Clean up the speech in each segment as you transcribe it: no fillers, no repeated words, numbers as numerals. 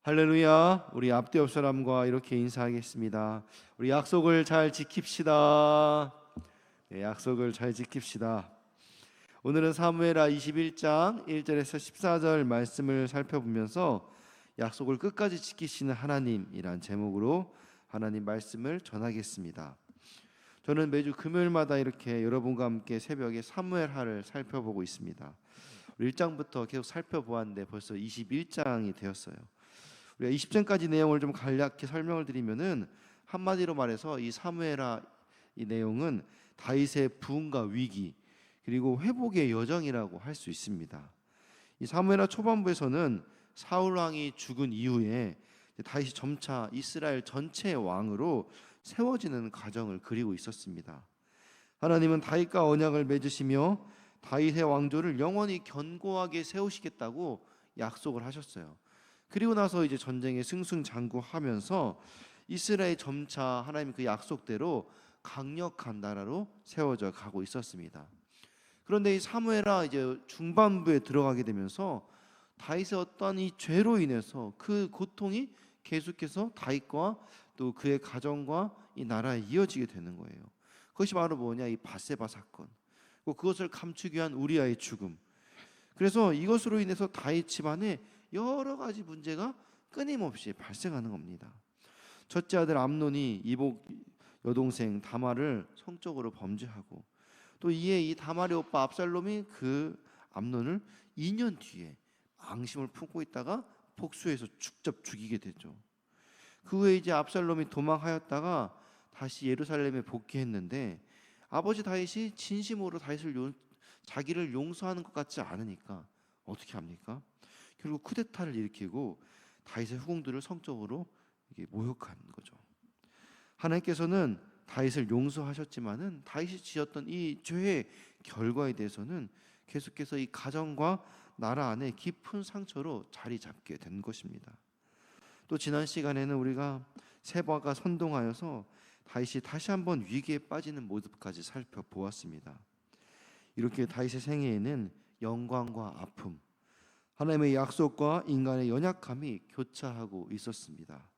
할렐루야. 우리 앞뒤 옆 사람과 이렇게 인사하겠습니다. 우리 약속을 잘 지킵시다. 네, 약속을 잘 지킵시다. 오늘은 사무엘하 21장 1절에서 14절 말씀을 살펴보면서 약속을 끝까지 지키시는 하나님이란 제목으로 하나님 말씀을 전하겠습니다. 저는 매주 금요일마다 이렇게 여러분과 함께 새벽에 사무엘하를 살펴보고 있습니다. 우리 1장부터 계속 살펴보았는데 벌써 21장이 되었어요. 우리가 20장까지 내용을 좀 간략히 설명을 드리면은 한마디로 말해서 이 사무엘하 이 내용은 다윗의 부흥과 위기 그리고 회복의 여정이라고 할 수 있습니다. 이 사무엘하 초반부에서는 사울 왕이 죽은 이후에 다윗이 점차 이스라엘 전체의 왕으로 세워지는 과정을 그리고 있었습니다. 하나님은 다윗과 언약을 맺으시며 다윗의 왕조를 영원히 견고하게 세우시겠다고 약속을 하셨어요. 그리고 나서 이제 전쟁에 승승장구하면서 이스라엘 점차 하나님 그 약속대로 강력한 나라로 세워져 가고 있었습니다. 그런데 이 사무엘하 이제 중반부에 들어가게 되면서 다윗의 어떤 이 죄로 인해서 그 고통이 계속해서 다윗과 또 그의 가정과 이 나라에 이어지게 되는 거예요. 그것이 바로 뭐냐, 이 밧세바 사건, 그것을 감추기 위한 우리아의 죽음. 그래서 이것으로 인해서 다윗 집안에 여러 가지 문제가 끊임없이 발생하는 겁니다. 첫째 아들 암논이 이복 여동생 다말을 성적으로 범죄하고, 또 이에 이 다말의 오빠 압살롬이 그 암논을 2년 뒤에 앙심을 품고 있다가 복수해서 직접 죽이게 되죠. 그 후에 이제 압살롬이 도망하였다가 다시 예루살렘에 복귀했는데 아버지 다윗이 진심으로 자기를 용서하는 것 같지 않으니까 어떻게 합니까? 결국 쿠데타를 일으키고 다윗의 후궁들을 성적으로 모욕한 거죠. 하나님께서는 다윗을 용서하셨지만은 다윗이 지었던 이 죄의 결과에 대해서는 계속해서 이 가정과 나라 안에 깊은 상처로 자리 잡게 된 것입니다. 또 지난 시간에는 우리가 세바가 선동하여서 다윗이 다시 한번 위기에 빠지는 모습까지 살펴보았습니다. 이렇게 다윗의 생애에는 영광과 아픔, 하나님의 약속과 인간의 연약함이 교차하고 있었습니다.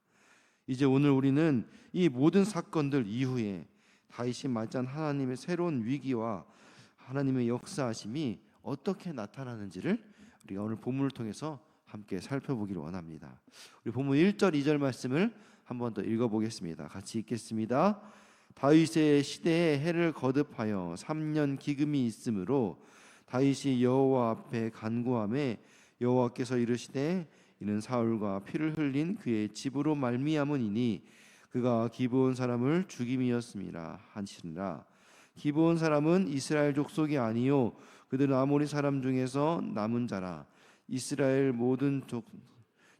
이제 오늘 우리는 이 모든 사건들 이후에 다윗이 맞이한 하나님의 새로운 위기와 하나님의 역사하심이 어떻게 나타나는지를 우리가 오늘 본문을 통해서 함께 살펴보기를 원합니다. 우리 본문 1절 2절 말씀을 한 번 더 읽어보겠습니다. 같이 읽겠습니다. 다윗의 시대에 해를 거듭하여 3년 기금이 있으므로 다윗이 여호와 앞에 간구하매 여호와께서 이르시되 이는 사울과 피를 흘린 그의 집으로 말미암으니니 그가 기브온 사람을 죽임이었음이라 하시니라. 기브온 사람은 이스라엘 족속이 아니요 그들은 아모리 사람 중에서 남은 자라. 이스라엘 모든 족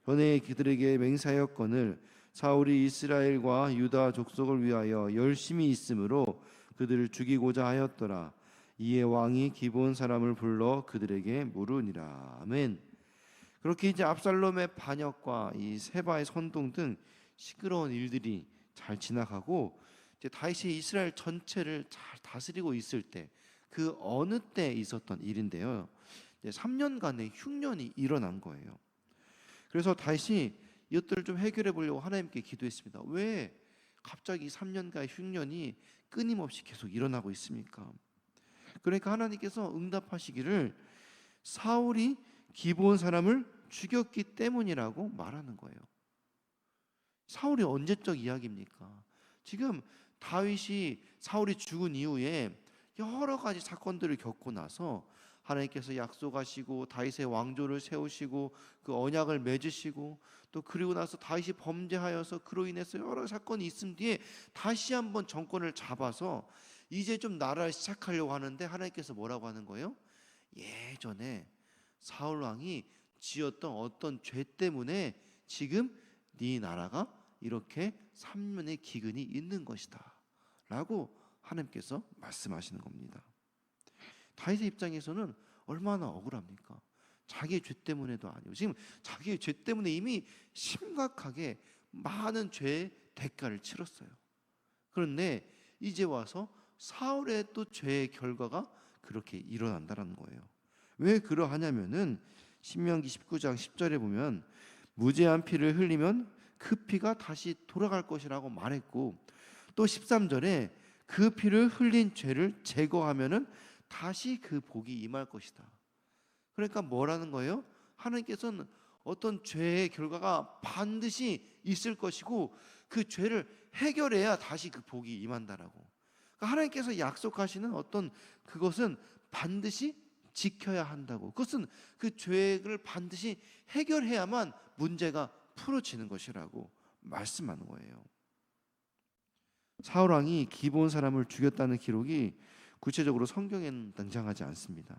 전에 그들에게 맹세하였거늘 사울이 이스라엘과 유다 족속을 위하여 열심히 있으므로 그들을 죽이고자 하였더라. 이에 왕이 기브온 사람을 불러 그들에게 물으니라. 아멘. 그렇게 이제 압살롬의 반역과 이 세바의 선동 등 시끄러운 일들이 잘 지나가고 이제 다윗이 이스라엘 전체를 잘 다스리고 있을 때 그 어느 때 있었던 일인데요. 3년간의 흉년이 일어난 거예요. 그래서 다윗이 이것들을 좀 해결해 보려고 하나님께 기도했습니다. 왜 갑자기 3년간의 흉년이 끊임없이 계속 일어나고 있습니까? 그러니까 하나님께서 응답하시기를 사울이 기브온 사람을 죽였기 때문이라고 말하는 거예요. 사울이 언제적 이야기입니까? 지금 다윗이 사울이 죽은 이후에 여러 가지 사건들을 겪고 나서 하나님께서 약속하시고 다윗의 왕조를 세우시고 그 언약을 맺으시고 또 그리고 나서 다윗이 범죄하여서 그로 인해서 여러 사건이 있은 뒤에 다시 한번 정권을 잡아서 이제 좀 나라를 시작하려고 하는데 하나님께서 뭐라고 하는 거예요? 예전에 사울 왕이 지었던 어떤 죄 때문에 지금 네 나라가 이렇게 3년의 기근이 있는 것이다 라고 하나님께서 말씀하시는 겁니다. 다윗의 입장에서는 얼마나 억울합니까? 자기의 죄 때문에도 아니고 지금 자기의 죄 때문에 이미 심각하게 많은 죄의 대가를 치렀어요. 그런데 이제 와서 사울의 또 죄의 결과가 그렇게 일어난다는 거예요. 왜 그러하냐면은 신명기 19장 10절에 보면 무죄한 피를 흘리면 그 피가 다시 돌아갈 것이라고 말했고, 또 13절에 그 피를 흘린 죄를 제거하면은 다시 그 복이 임할 것이다. 그러니까 뭐라는 거예요? 하나님께서는 어떤 죄의 결과가 반드시 있을 것이고 그 죄를 해결해야 다시 그 복이 임한다라고. 그러니까 하나님께서 약속하시는 어떤 그것은 반드시 지켜야 한다고. 그것은 그 죄를 반드시 해결해야만 문제가 풀어지는 것이라고 말씀하는 거예요. 사울 왕이 기브온 사람을 죽였다는 기록이 구체적으로 성경에는 등장하지 않습니다.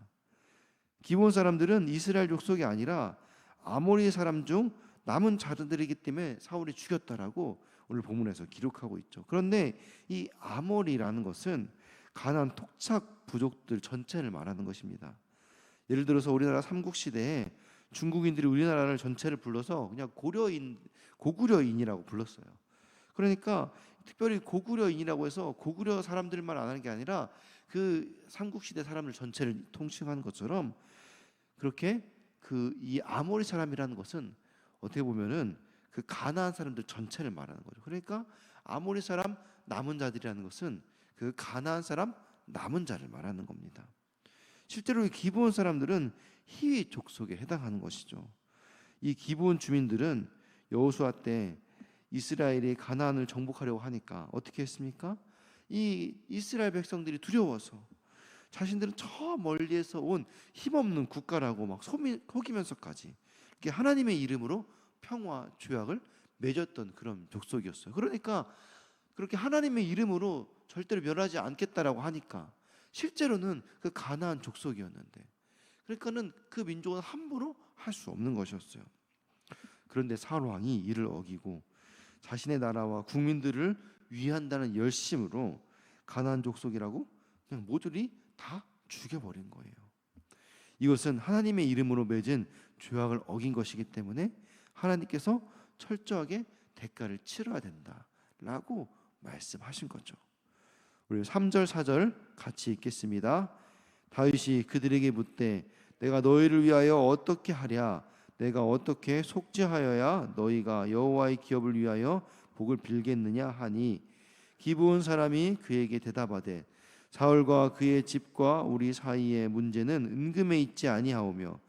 기브온 사람들은 이스라엘 족속이 아니라 아모리 사람 중 남은 자들이기 때문에 사울이 죽였다라고 오늘 본문에서 기록하고 있죠. 그런데 이 아모리라는 것은 가나안 토착 부족들 전체를 말하는 것입니다. 예를 들어서 우리나라 삼국 시대에 중국인들이 우리나라를 전체를 불러서 그냥 고구려인이라고 불렀어요. 그러니까 특별히 고구려인이라고 해서 고구려 사람들만 안 하는 게 아니라 그 삼국 시대 사람들 전체를 통칭하는 것처럼 그렇게 이 아모리 사람이라는 것은 어떻게 보면은 그 가나안 사람들 전체를 말하는 거죠. 그러니까 아모리 사람 남은 자들이라는 것은 그 가나안 사람 남은 자를 말하는 겁니다. 실제로 이 기브온 사람들은 히위 족속에 해당하는 것이죠. 이 기브온 주민들은 여호수아 때 이스라엘이 가나안을 정복하려고 하니까 어떻게 했습니까? 이 이스라엘 백성들이 두려워서 자신들은 저 멀리에서 온 힘없는 국가라고 막 속이면서까지 이렇게 하나님의 이름으로 평화 조약을 맺었던 그런 족속이었어요. 그러니까 그렇게 하나님의 이름으로 절대로 멸하지 않겠다라고 하니까 실제로는 그 가나안 족속이었는데, 그러니까는 그 민족은 함부로 할 수 없는 것이었어요. 그런데 사울 왕이 이를 어기고 자신의 나라와 국민들을 위한다는 열심으로 가나안 족속이라고 그냥 모조리 다 죽여버린 거예요. 이것은 하나님의 이름으로 맺은 조약을 어긴 것이기 때문에 하나님께서 철저하게 대가를 치러야 된다라고 말씀하신 거죠. 우리 3절 4절 같이 읽겠습니다. 다윗이 그들에게 묻되 내가 너희를 위하여 어떻게 하랴? 내가 어떻게 속죄하여야 너희가 여호와의 기업을 위하여 복을 빌겠느냐 하니, 기브온 사람이 그에게 대답하되 사울과 그의 집과 우리 사이의 문제는 은금에 있지 아니하오며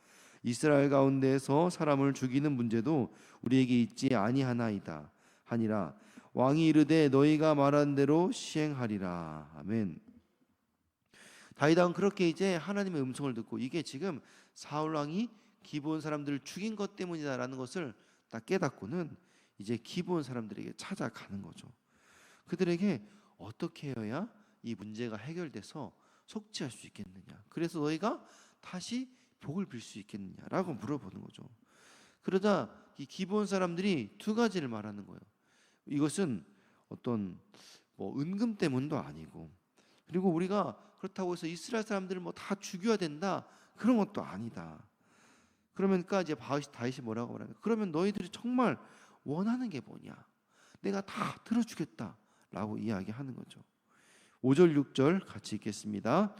이스라엘 가운데에서 사람을 죽이는 문제도 우리에게 있지 아니하나이다 하니라. 왕이 이르되 너희가 말한 대로 시행하리라. 아멘. 다윗 왕은 그렇게 이제 하나님의 음성을 듣고 이게 지금 사울 왕이 기브온 사람들을 죽인 것 때문이다라는 것을 딱 깨닫고는 이제 기브온 사람들에게 찾아가는 거죠. 그들에게 어떻게 해야 이 문제가 해결돼서 속죄할 수 있겠느냐, 그래서 너희가 다시 복을 빌 수 있겠느냐라고 물어보는 거죠. 그러자 이 기브온 사람들이 두 가지를 말하는 거예요. 이것은 어떤 은금 때문도 아니고, 그리고 우리가 그렇다고 해서 이스라엘 사람들을 다 죽여야 된다 그런 것도 아니다. 그러니까 이제 다윗이 뭐라고 말하냐? 그러면 너희들이 정말 원하는 게 뭐냐? 내가 다 들어주겠다라고 이야기하는 거죠. 5절 6절 같이 읽겠습니다.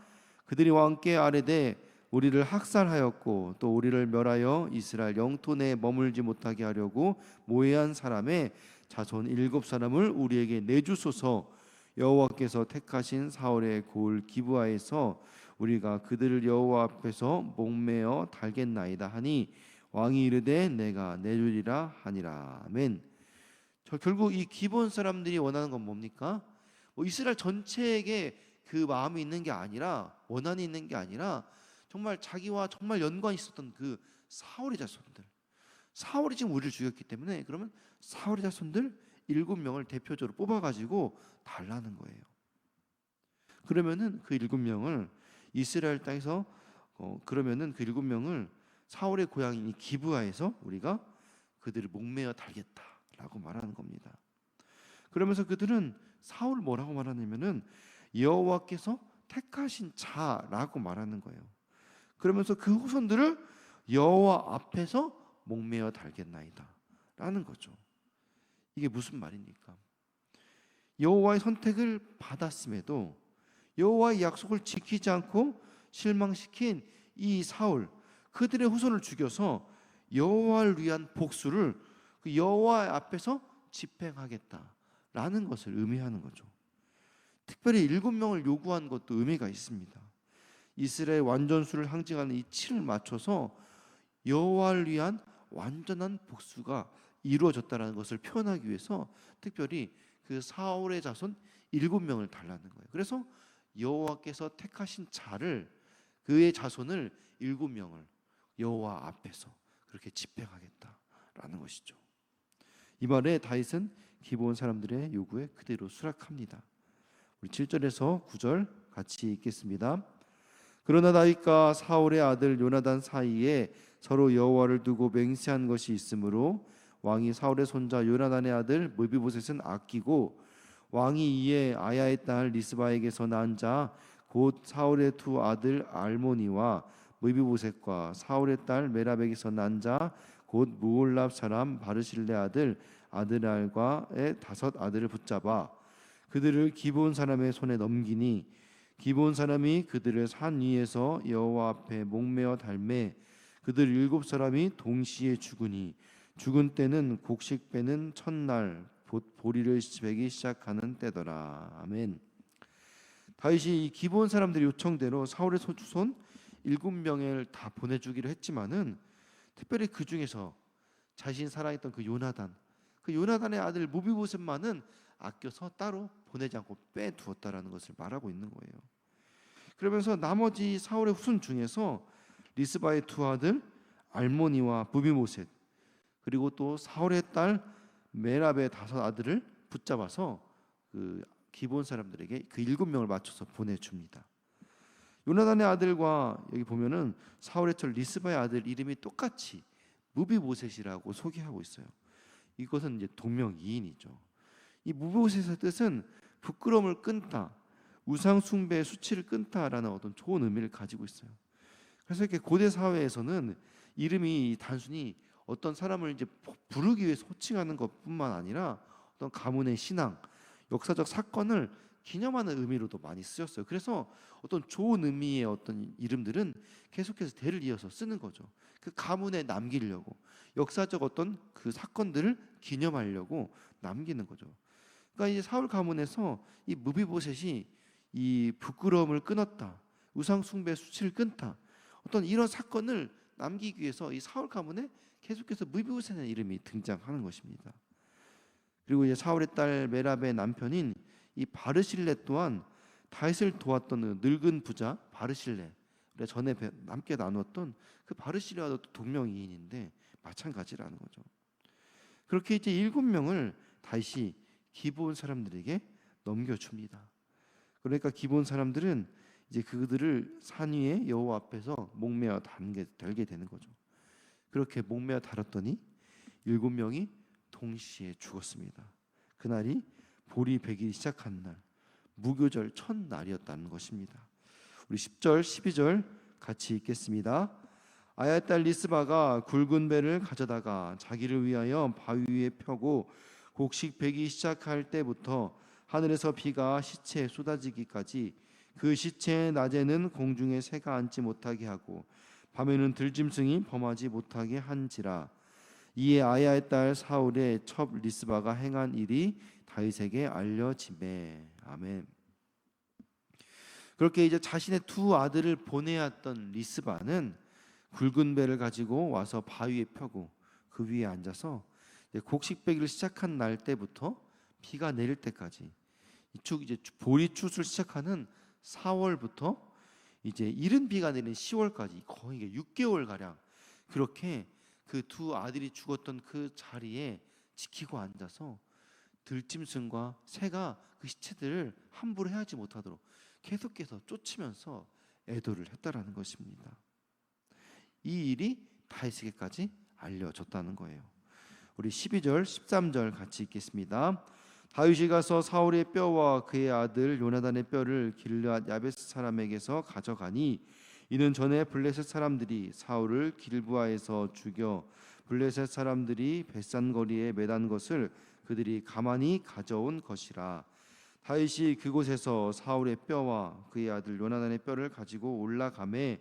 그들이 왕께 아뢰되 우리를 학살하였고 또 우리를 멸하여 이스라엘 영토 내에 머물지 못하게 하려고 모해한 사람의 자손 7사람을 우리에게 내주소서. 여호와께서 택하신 사울의 고을 기브아에서 우리가 그들을 여호와 앞에서 목매어 달겠나이다 하니, 왕이 이르되 내가 내주리라 하니라. 아멘. 결국 이 기브온 사람들이 원하는 건 뭡니까? 이스라엘 전체에게 그 마음이 있는 게 아니라, 원한이 있는 게 아니라 정말 자기와 정말 연관이 있었던 그 사울의 자손들, 사울이 지금 우리를 죽였기 때문에 그러면 사울의 자손들 7명을 대표적으로 뽑아가지고 달라는 거예요. 그러면은 그 7명을 이스라엘 땅에서 그러면은 그 7명을 사울의 고향인 이 기브아에서 우리가 그들을 목매어 달겠다라고 말하는 겁니다. 그러면서 그들은 사울 뭐라고 말하냐면은 여호와께서 택하신 자라고 말하는 거예요. 그러면서 그 후손들을 여호와 앞에서 목매어 달겠나이다 라는 거죠. 이게 무슨 말입니까? 여호와의 선택을 받았음에도 여호와의 약속을 지키지 않고 실망시킨 이 사울, 그들의 후손을 죽여서 여호와를 위한 복수를 그 여호와 앞에서 집행하겠다라는 것을 의미하는 거죠. 특별히 7명을 요구한 것도 의미가 있습니다. 이스라엘 완전수를 상징하는 이 7을 맞춰서 여호와를 위한 완전한 복수가 이루어졌다는 것을 표현하기 위해서 특별히 그 사울의 자손 7명을 달라는 거예요. 그래서 여호와께서 택하신 자를, 그의 자손을 7명을 여호와 앞에서 그렇게 집행하겠다라는 것이죠. 이 말에 다윗은 기브온 사람들의 요구에 그대로 수락합니다. 우리 7절에서 9절 같이 읽겠습니다. 그러나 다윗과 사울의 아들 요나단 사이에 서로 여호와를 두고 맹세한 것이 있으므로 왕이 사울의 손자 요나단의 아들 무비보셋은 아끼고 왕이 이에 아야의 딸 리스바에게서 난 자 곧 사울의 두 아들 알모니와 무비보셋과 사울의 딸 메랍에게서 난 자 곧 무올랍 사람 바르실레 아들 아드날과의 5 아들을 붙잡아 그들을 기브온 사람의 손에 넘기니 기브온 사람이 그들을 산 위에서 여호와 앞에 목매어 달매 그들 7 사람이 동시에 죽으니 죽은 때는 곡식 빼는 첫날 보리를 베기 시작하는 때더라. 아멘. 다윗이 이 기브온 사람들의 요청대로 사울의 손 7명을 다 보내주기로 했지만은 특별히 그 중에서 자신 사랑했던 그 요나단의 아들 무비보셋만은 아껴서 따로 보내지 않고 빼두었다라는 것을 말하고 있는 거예요. 그러면서 나머지 사울의 후손 중에서 리스바의 두 아들 알모니와 무비보셋 그리고 또 사울의 딸 메랍의 5 아들을 붙잡아서 그 기브온 사람들에게 그 7명을 맞춰서 보내줍니다. 요나단의 아들과 여기 보면은 사울의 딸 리스바의 아들 이름이 똑같이 무비보셋이라고 소개하고 있어요. 이것은 이제 동명이인이죠. 이 무비보셋의 뜻은 부끄러움을 끊다, 우상 숭배의 수치를 끊다라는 어떤 좋은 의미를 가지고 있어요. 그래서 이렇게 고대 사회에서는 이름이 단순히 어떤 사람을 이제 부르기 위해서 호칭하는 것뿐만 아니라 어떤 가문의 신앙, 역사적 사건을 기념하는 의미로도 많이 쓰였어요. 그래서 어떤 좋은 의미의 어떤 이름들은 계속해서 대를 이어서 쓰는 거죠. 그 가문에 남기려고 역사적 어떤 그 사건들을 기념하려고 남기는 거죠. 그러니까 이제 사울 가문에서 이 무비보셋이 이 부끄러움을 끊었다, 우상 숭배 수치를 끊다, 어떤 이런 사건을 남기기 위해서 이 사울 가문에 계속해서 무비보셋의 이름이 등장하는 것입니다. 그리고 이제 사울의 딸 메랍의 남편인 이 바르실레 또한 다윗을 도왔던 늙은 부자 바르실레, 전에 함께 나누었던 그 바르실레와도 동명이인인데 마찬가지라는 거죠. 그렇게 이제 7명을 다윗이 기브온 사람들에게 넘겨줍니다. 그러니까 기브온 사람들은 이제 그들을 산 위에 여호와 앞에서 목매어 달게 되는 거죠. 그렇게 목매어 달았더니 7명이 동시에 죽었습니다. 그날이 보리 베기 시작한 날, 무교절 첫날이었다는 것입니다. 우리 10절, 12절 같이 읽겠습니다. 아야의 딸 리스바가 굵은 배를 가져다가 자기를 위하여 바위 위에 펴고 곡식 베기 시작할 때부터 하늘에서 비가 시체에 쏟아지기까지 그 시체의 낮에는 공중에 새가 앉지 못하게 하고 밤에는 들짐승이 범하지 못하게 한지라. 이에 아야의 딸 사울의 첩 리스바가 행한 일이 다윗에게 알려지매. 아멘. 그렇게 이제 자신의 2 아들을 보내었던 리스바는 굵은 배를 가지고 와서 바위에 펴고 그 위에 앉아서 곡식 베기를 시작한 날 때부터 비가 내릴 때까지 이제 보리추수를 시작하는 4월부터 이제 이른 비가 내리는 10월까지 거의 6개월 가량 그렇게 그 2 아들이 죽었던 그 자리에 지키고 앉아서 들짐승과 새가 그 시체들을 함부로 해하지 못하도록 계속해서 쫓으면서 애도를 했다라는 것입니다. 이 일이 다윗에게까지 알려졌다는 거예요. 우리 12절, 13절 같이 읽겠습니다. 다윗이 가서 사울의 뼈와 그의 아들 요나단의 뼈를 길르앗 야베스 사람에게서 가져가니 이는 전에 블레셋 사람들이 사울을 길부아에서 죽여 블레셋 사람들이 벳산거리에 매단 것을 그들이 가만히 가져온 것이라. 다윗이 그곳에서 사울의 뼈와 그의 아들 요나단의 뼈를 가지고 올라가매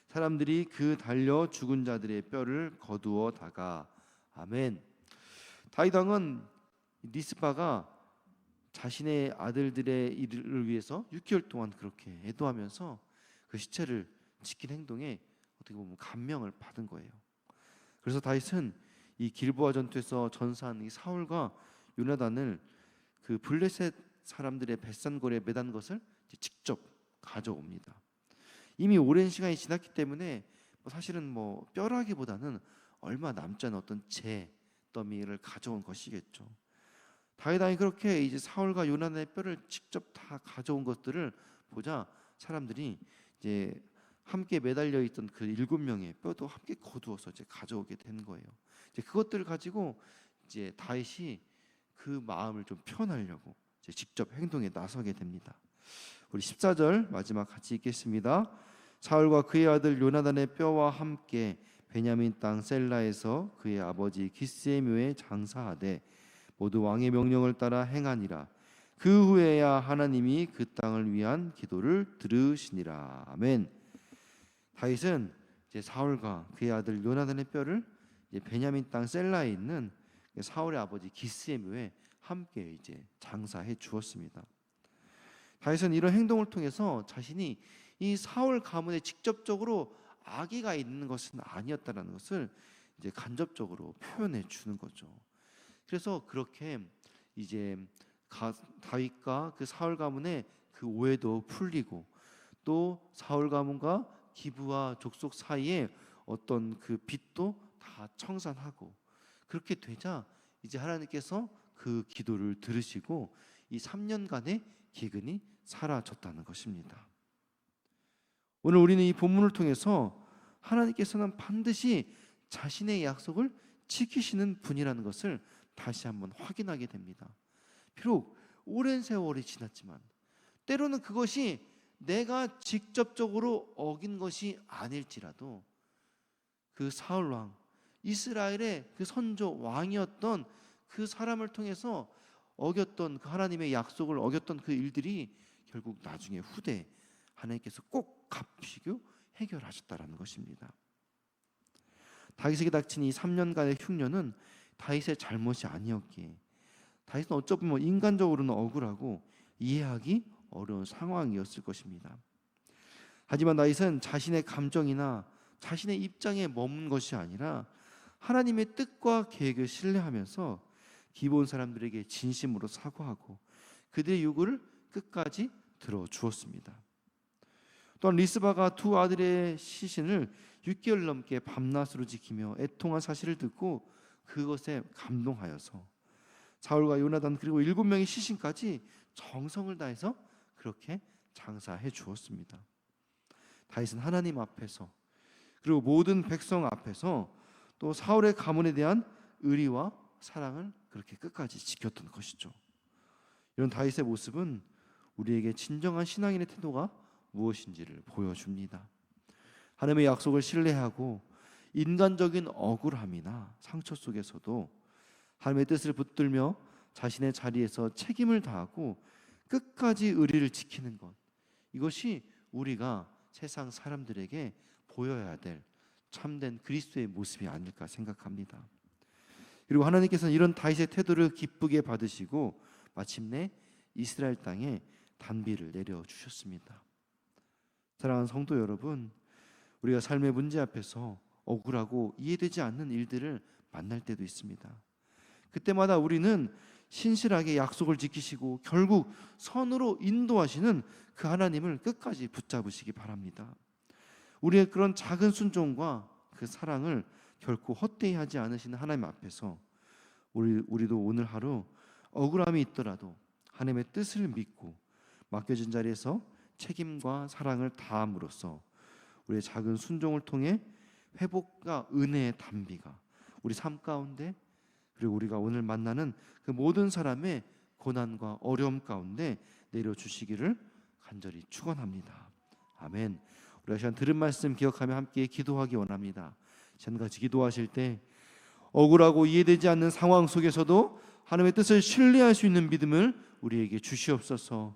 사람들이 그 달려 죽은 자들의 뼈를 거두어 다가. 아멘. 다윗 왕은 리스바가 자신의 아들들의 일을 위해서 6개월 동안 그렇게 애도하면서 그 시체를 지킨 행동에 어떻게 보면 감명을 받은 거예요. 그래서 다윗은 이 길보아 전투에서 전사한 이 사울과 요나단을 그 블레셋 사람들의 벳산골에 매단 것을 직접 가져옵니다. 이미 오랜 시간이 지났기 때문에 사실은 뼈라기보다는 얼마 남지 않은 어떤 재 더미를 가져온 것이겠죠. 다윗 왕이 그렇게 이제 사울과 요나단의 뼈를 직접 다 가져온 것들을 보자 사람들이 이제 함께 매달려 있던 그 7명의 뼈도 함께 거두어서 이제 가져오게 된 거예요. 이제 그것들을 가지고 이제 다윗이 그 마음을 좀 표현하려고 이제 직접 행동에 나서게 됩니다. 우리 14절 마지막 같이 읽겠습니다. 사울과 그의 아들 요나단의 뼈와 함께 베냐민 땅 셀라에서 그의 아버지 기스의 묘에 장사하되 모두 왕의 명령을 따라 행하니라. 그 후에야 하나님이 그 땅을 위한 기도를 들으시니라. 아멘. 다윗은 이제 사울과 그의 아들 요나단의 뼈를 이제 베냐민 땅 셀라에 있는 사울의 아버지 기스의 묘에 함께 이제 장사해 주었습니다. 다윗은 이런 행동을 통해서 자신이 이 사울 가문에 직접적으로 악의가 있는 것은 아니었다는 것을 이제 간접적으로 표현해 주는 거죠. 그래서 그렇게 이제 다윗과 그 사울 가문의 그 오해도 풀리고 또 사울 가문과 기브와 족속 사이에 어떤 그 빚도 다 청산하고 그렇게 되자 이제 하나님께서 그 기도를 들으시고 이 3년간의 기근이 사라졌다는 것입니다. 오늘 우리는 이 본문을 통해서 하나님께서는 반드시 자신의 약속을 지키시는 분이라는 것을 다시 한번 확인하게 됩니다. 비록 오랜 세월이 지났지만 때로는 그것이 내가 직접적으로 어긴 것이 아닐지라도 그 사울 왕, 이스라엘의 그 선조 왕이었던 그 사람을 통해서 어겼던 그 하나님의 약속을 어겼던 그 일들이 결국 나중에 후대 하나님께서 꼭 갚으시고 해결하셨다라는 것입니다. 다윗에게 닥친 이 3년간의 흉년은 다윗의 잘못이 아니었기에 다윗은 어쩌면 인간적으로는 억울하고 이해하기 어려운 상황이었을 것입니다. 하지만 다윗은 자신의 감정이나 자신의 입장에 머문 것이 아니라 하나님의 뜻과 계획을 신뢰하면서 기브온 사람들에게 진심으로 사과하고 그들의 요구를 끝까지 들어주었습니다. 또한 리스바가 두 아들의 시신을 6개월 넘게 밤낮으로 지키며 애통한 사실을 듣고 그것에 감동하여서 사울과 요나단 그리고 7명의 시신까지 정성을 다해서 그렇게 장사해 주었습니다. 다윗은 하나님 앞에서 그리고 모든 백성 앞에서 또 사울의 가문에 대한 의리와 사랑을 그렇게 끝까지 지켰던 것이죠. 이런 다윗의 모습은 우리에게 진정한 신앙인의 태도가 무엇인지를 보여줍니다. 하나님의 약속을 신뢰하고 인간적인 억울함이나 상처 속에서도 하나님의 뜻을 붙들며 자신의 자리에서 책임을 다하고 끝까지 의리를 지키는 것, 이것이 우리가 세상 사람들에게 보여야 될 참된 그리스도의 모습이 아닐까 생각합니다. 그리고 하나님께서는 이런 다윗의 태도를 기쁘게 받으시고 마침내 이스라엘 땅에 단비를 내려주셨습니다. 사랑하는 성도 여러분, 우리가 삶의 문제 앞에서 억울하고 이해되지 않는 일들을 만날 때도 있습니다. 그때마다 우리는 신실하게 약속을 지키시고 결국 선으로 인도하시는 그 하나님을 끝까지 붙잡으시기 바랍니다. 우리의 그런 작은 순종과 그 사랑을 결코 헛되이 하지 않으시는 하나님 앞에서 우리도 오늘 하루 억울함이 있더라도 하나님의 뜻을 믿고 맡겨진 자리에서 책임과 사랑을 다함으로써 우리의 작은 순종을 통해 회복과 은혜의 단비가 우리 삶 가운데 그리고 우리가 오늘 만나는 그 모든 사람의 고난과 어려움 가운데 내려주시기를 간절히 축원합니다. 아멘. 우리가 시간 들은 말씀 기억하며 함께 기도하기 원합니다. 시간같이 기도하실 때 억울하고 이해되지 않는 상황 속에서도 하나님의 뜻을 신뢰할 수 있는 믿음을 우리에게 주시옵소서.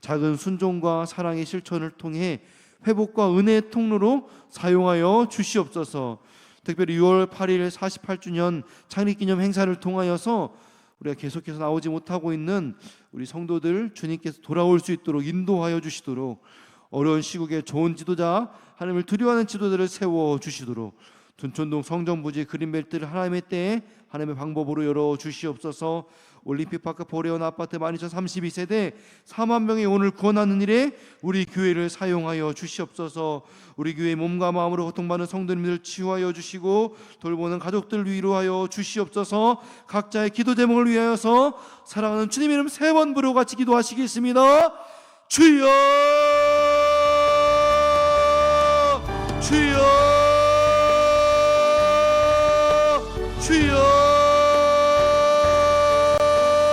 작은 순종과 사랑의 실천을 통해 회복과 은혜의 통로로 사용하여 주시옵소서. 특별히 6월 8일 48주년 창립기념 행사를 통하여서 우리가 계속해서 나오지 못하고 있는 우리 성도들 주님께서 돌아올 수 있도록 인도하여 주시도록, 어려운 시국에 좋은 지도자, 하나님을 두려워하는 지도자를 세워 주시도록, 둔촌동 성전부지 그린벨트를 하나님의 때에 하나님의 방법으로 열어 주시옵소서. 올림픽파크 보레온 아파트 12,032세대 4만 명의 영혼을 구원하는 일에 우리 교회를 사용하여 주시옵소서. 우리 교회 몸과 마음으로 고통받는 성도님들을 치유하여 주시고 돌보는 가족들 위로하여 주시옵소서. 각자의 기도 제목을 위하여서 사랑하는 주님 이름 3번 부르고 같이 기도하시겠습니다. 주여, 주여, 주여.